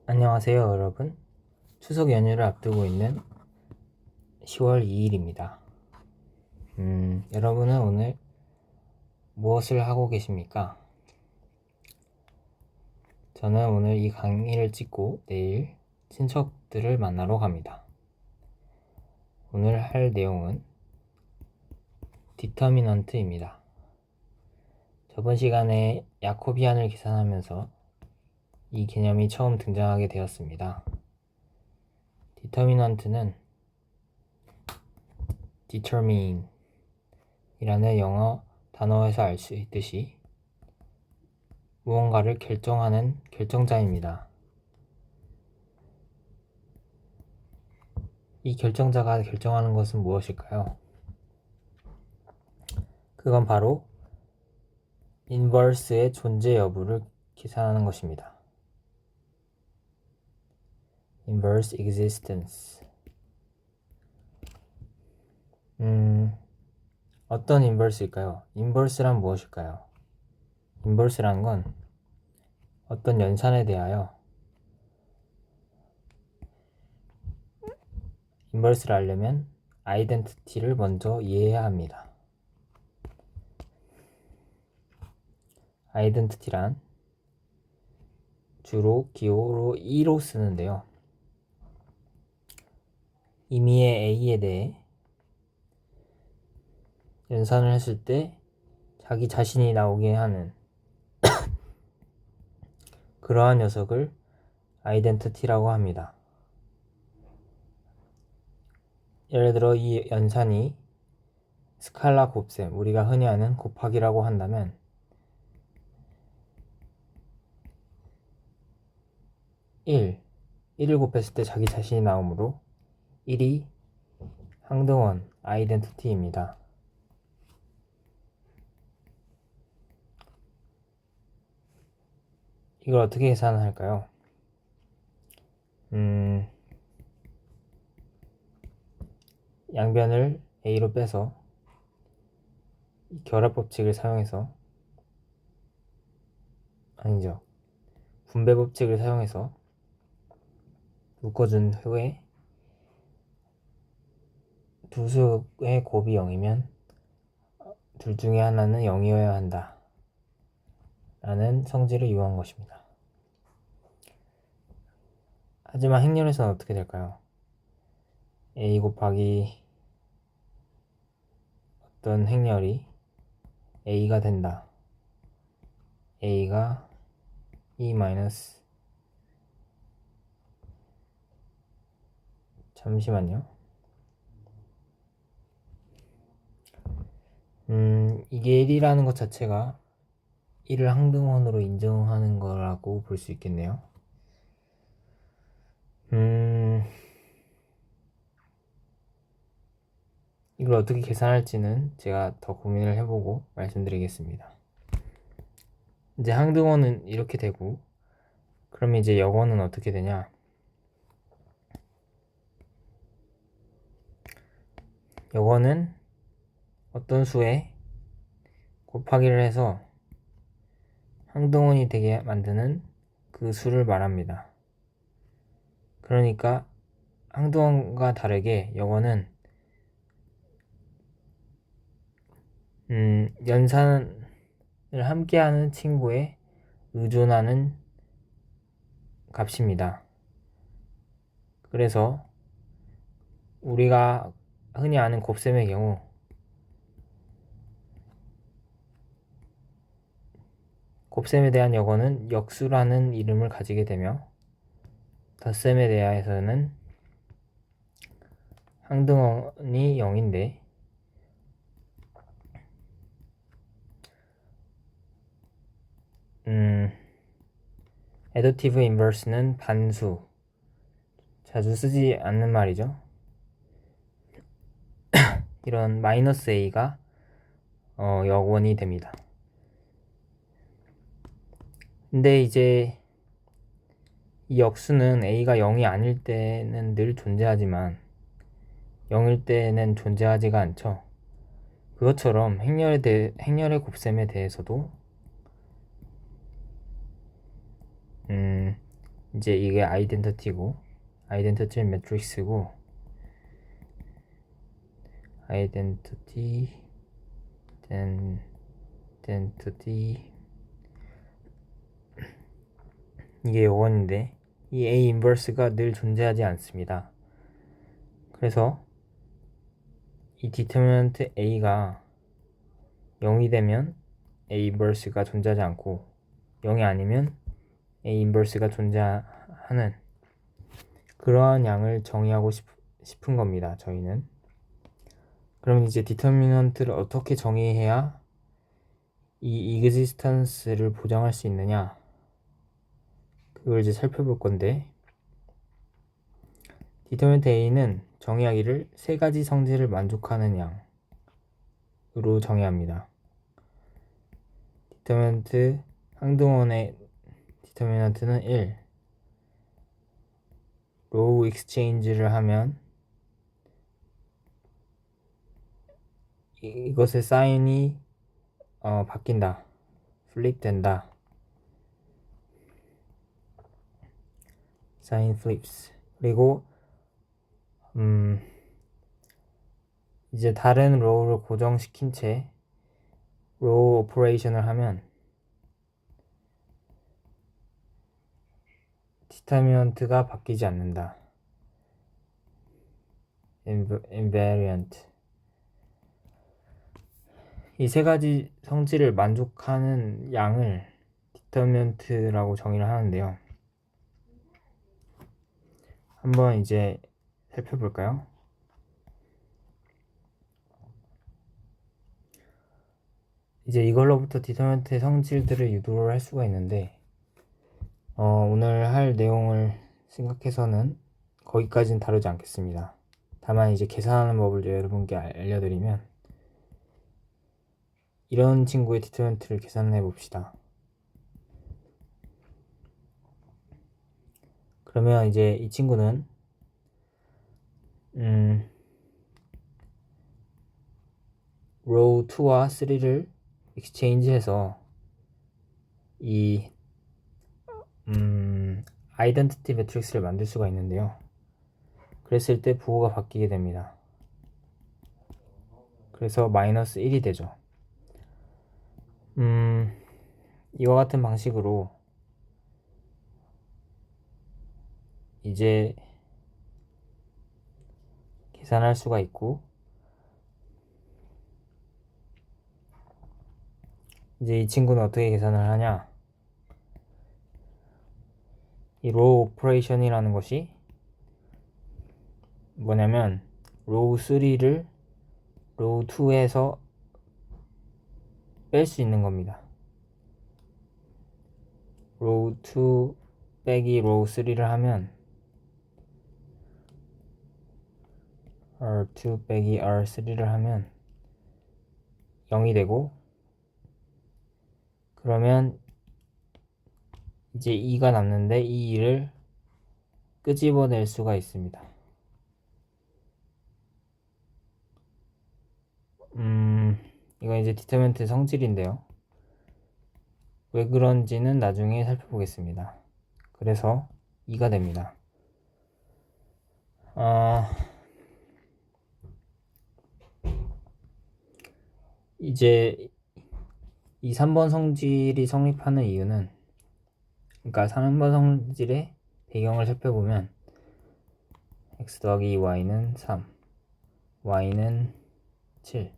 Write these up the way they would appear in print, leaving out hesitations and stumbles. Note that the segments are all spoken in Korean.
안녕하세요, 여러분. 추석 연휴를 앞두고 있는 10월 2일입니다. 여러분은 오늘 무엇을 하고 계십니까? 저는 오늘 이 강의를 찍고 내일 친척들을 만나러 갑니다. 오늘 할 내용은 디터미넌트입니다. 저번 시간에 야코비안을 계산하면서 이 개념이 처음 등장하게 되었습니다. 디터미넌트는 determine 이라는 영어 단어에서 알 수 있듯이 무언가를 결정하는 결정자입니다. 이 결정자가 결정하는 것은 무엇일까요? 그건 바로 인버스의 존재 여부를 계산하는 것입니다. inverse existence. 어떤 인버스일까요? 인버스란 무엇일까요? 인버스란 건 어떤 연산에 대하여 인버스를 알려면 아이덴티티를 먼저 이해해야 합니다. 아이덴티티란 주로 기호로 2로 쓰는데요. 임의의 A에 대해 연산을 했을 때 자기 자신이 나오게 하는 그러한 녀석을 아이덴티티라고 합니다. 예를 들어 이 연산이 스칼라 곱셈, 우리가 흔히 아는 곱하기라고 한다면 1을 곱했을 때 자기 자신이 나오므로 1이 항등원 아이덴티티입니다. 이걸 어떻게 계산할까요? 양변을 A로 빼서 결합 법칙을 사용해서 분배 법칙을 사용해서 묶어준 후에 두 수의 곱이 0이면 둘 중에 하나는 0이어야 한다 라는 성질을 이용한 것입니다. 하지만 행렬에서는 어떻게 될까요? A 곱하기 어떤 행렬이 A가 된다. A가 E 마이너스 잠시만요. 이게 1이라는 것 자체가 1을 항등원으로 인정하는 거라고 볼 수 있겠네요. 이걸 어떻게 계산할지는 제가 더 고민을 해보고 말씀드리겠습니다. 이제 항등원은 이렇게 되고, 그럼 이제 역원은 어떻게 되냐? 역원은 어떤 수에 곱하기를 해서 항등원이 되게 만드는 그 수를 말합니다. 그러니까 항등원과 다르게 역원은 연산을 함께하는 친구에 의존하는 값입니다. 그래서 우리가 흔히 아는 곱셈의 경우 곱셈에 대한 역어는 역수라는 이름을 가지게 되며 덧셈에 대해서는 항등원이 0인데 애더티브 인버스는 반수, 자주 쓰지 않는 말이죠. 이런 마이너스 A가 역원이 됩니다. 근데 이제 이 역수는 A가 0이 아닐 때는 늘 존재하지만 0일 때는 존재하지가 않죠. 그것처럼 행렬의 곱셈에 대해서도 이제 이게 아이덴티티고, 아이덴티티 매트릭스고, 아이덴티티 이게 요건인데 이 A 인버스가 늘 존재하지 않습니다. 그래서 이 디터미넌트 A가 0이 되면 A 인버스가 존재하지 않고 0이 아니면 A 인버스가 존재하는 그러한 양을 정의하고 싶은 겁니다. 저희는. 그럼 이제 디터미넌트를 어떻게 정의해야 이 existence를 보장할 수 있느냐, 그걸 이제 살펴볼 건데, 디터미넌트 A는 정의하기를 세 가지 성질을 만족하는 양으로 정의합니다. 디터미넌트 항등원의 디터미넌트는 1. 로우 익스체인지를 하면 이것의 사인이 바뀐다, 플립 된다, 사인 플립스. 그리고 이제 다른 로우를 고정시킨 채 로우 오퍼레이션을 하면 디터미넌트가 바뀌지 않는다, invariant. 이 세 가지 성질을 만족하는 양을 디터미넌트라고 정의를 하는데요. 한번 이제 살펴볼까요? 이제 이걸로부터 디터미넌트의 성질들을 유도를 할 수가 있는데, 오늘 할 내용을 생각해서는 거기까지는 다루지 않겠습니다. 다만 이제 계산하는 법을 여러분께 알려드리면, 이런 친구의 디터미넌트를 계산해 봅시다. 그러면 이제 이 친구는 로우 2와 3를 익스체인지해서 이 아이덴티티 매트릭스를 만들 수가 있는데요. 그랬을 때 부호가 바뀌게 됩니다. 그래서 마이너스 1이 되죠. 이와 같은 방식으로 이제 계산할 수가 있고, 이제 이 친구는 어떻게 계산을 하냐, 이 로우 오퍼레이션이라는 것이 뭐냐면 로우 3를 로우 2에서 뺄 수 있는 겁니다. 로우 2 빼기 로우 3를 하면 R2 빼기 R3를 하면 0이 되고, 그러면 이제 2가 남는데 이 2를 끄집어낼 수가 있습니다. 이건 이제 디터미넌트 성질인데요. 왜 그런지는 나중에 살펴보겠습니다. 그래서 2가 됩니다. 이제 이 3번 성질이 성립하는 이유는, 그러니까 3번 성질의 배경을 살펴보면 x 더하기 y는 3, y는 7.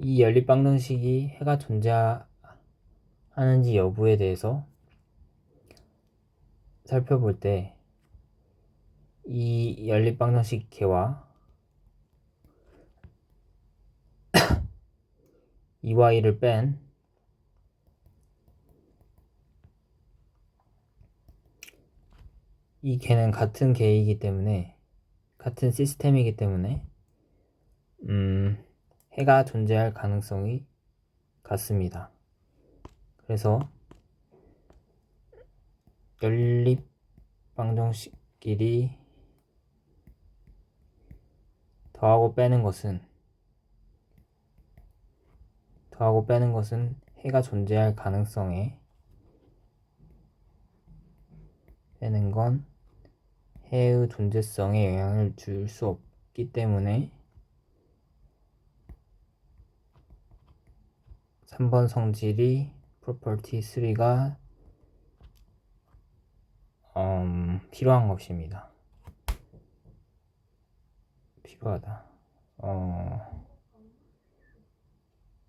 이 연립방정식이 해가 존재하는지 여부에 대해서 살펴볼 때 이 연립방정식 개와 2y를 뺀 이 개는 같은 개이기 때문에, 같은 시스템이기 때문에 해가 존재할 가능성이 같습니다. 그래서 연립 방정식끼리 더하고 빼는 것은 해가 존재할 가능성에 되는 건 해의 존재성에 영향을 줄 수 없기 때문에 3번 성질이 property 3가 필요한 것입니다. 필요하다.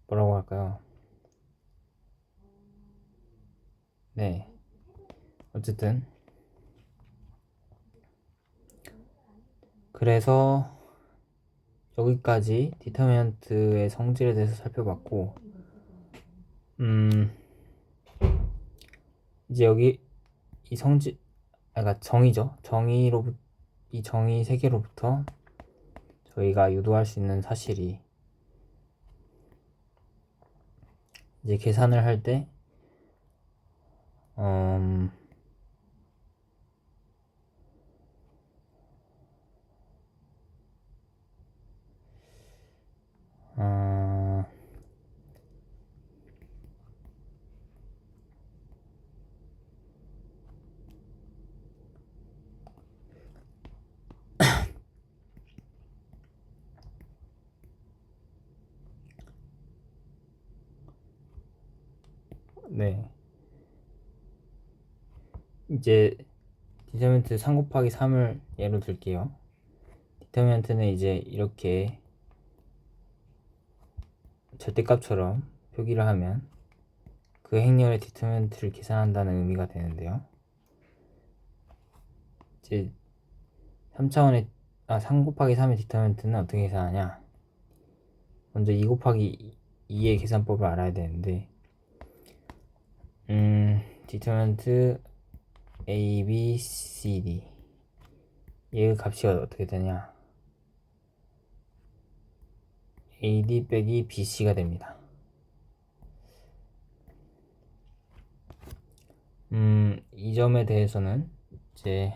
뭐라고 할까요? 네. 어쨌든 그래서 여기까지 디터미넌트의 성질에 대해서 살펴봤고, 이제 여기 이 성질, 그러니까 정의죠. 이 정의 세 개로부터 저희가 유도할 수 있는 사실이 이제 계산을 할 때, 네. 이제 디터미넌트 3 곱하기 3을 예로 들게요. 디터미넌트는 이제 이렇게 절대값처럼 표기를 하면 그 행렬의 디터미넌트를 계산한다는 의미가 되는데요. 이제 3 곱하기 3의 디터미넌트는 어떻게 계산하냐? 먼저 2 곱하기 2의 계산법을 알아야 되는데, 디터미넌트 A, B, C, D 얘의 값이 어떻게 되냐? AD 빼기 BC가 됩니다. 이 점에 대해서는 이제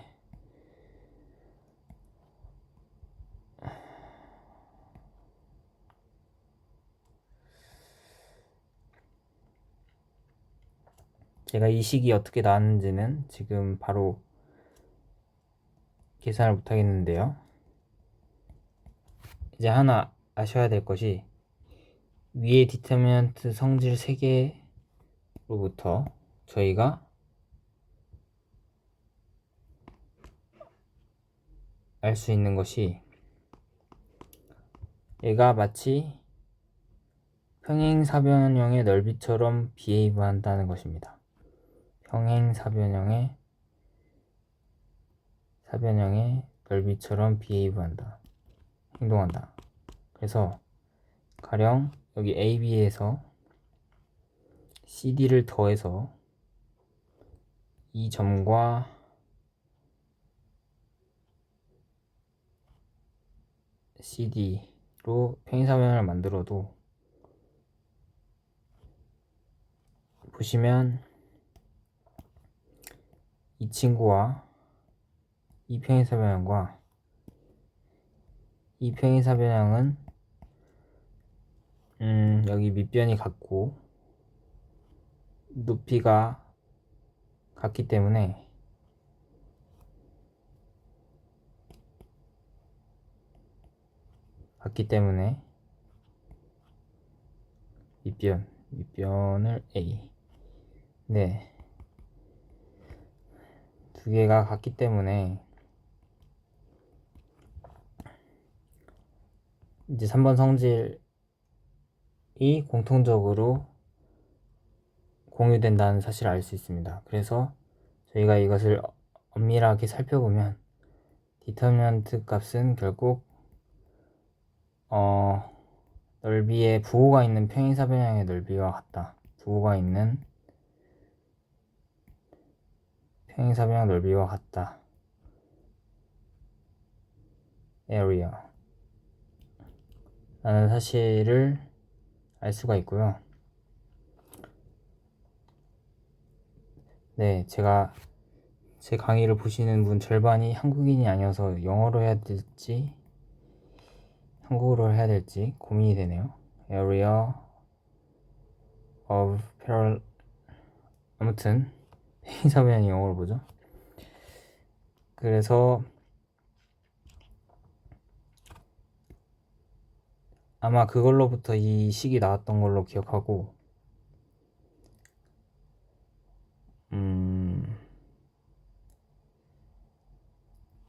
제가 이 식이 어떻게 나왔는지는 지금 바로 계산을 못 하겠는데요. 이제 하나 아셔야 될 것이 위의 디터미넌트 성질 3개로부터 저희가 알 수 있는 것이 얘가 마치 평행사변형의 넓이처럼 비헤이브 한다는 것입니다. 평행사변형의 넓이처럼 비헤이브 한다. 행동한다. 그래서 가령 여기 AB에서 CD를 더해서 이 점과 CD로 평행사변을 만들어도 보시면 이 친구와 이 평행사변형과 이 평행사변형은 여기 밑변이 같고 높이가 같기 때문에 밑변을 A. 네. 두 개가 같기 때문에 이제 3번 성질이 공통적으로 공유된다는 사실을 알 수 있습니다. 그래서 저희가 이것을 엄밀하게 살펴보면 디터미넌트 값은 결국 넓이에 부호가 있는 평행사변형의 넓이와 같다. 부호가 있는 평행사변형 넓이와 같다. area 라는 사실을 알 수가 있고요. 네, 제가 제 강의를 보시는 분 절반이 한국인이 아니어서 영어로 해야 될지 한국어로 해야 될지 고민이 되네요. area of parallel 아무튼 평행사변형이 영어로 뭐죠? 그래서 아마 그걸로부터 이 식이 나왔던 걸로 기억하고,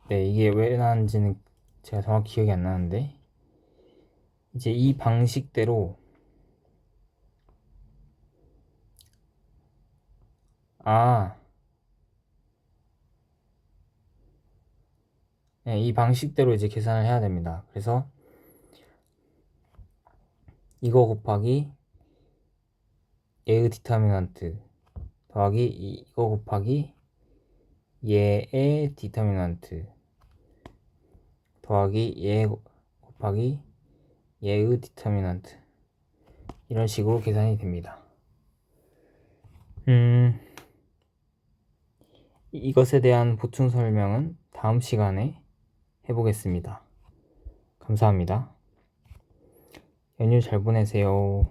네, 이게 왜 나왔는지는 제가 정확히 기억이 안 나는데, 이제 이 방식대로, 네, 이 방식대로 이제 계산을 해야 됩니다. 그래서 이거 곱하기 얘의 디터미넌트 더하기 이거 곱하기 얘의 디터미넌트 더하기 얘 곱하기 얘의 디터미넌트, 이런 식으로 계산이 됩니다. 이것에 대한 보충 설명은 다음 시간에 해보겠습니다. 감사합니다. 연휴 잘 보내세요.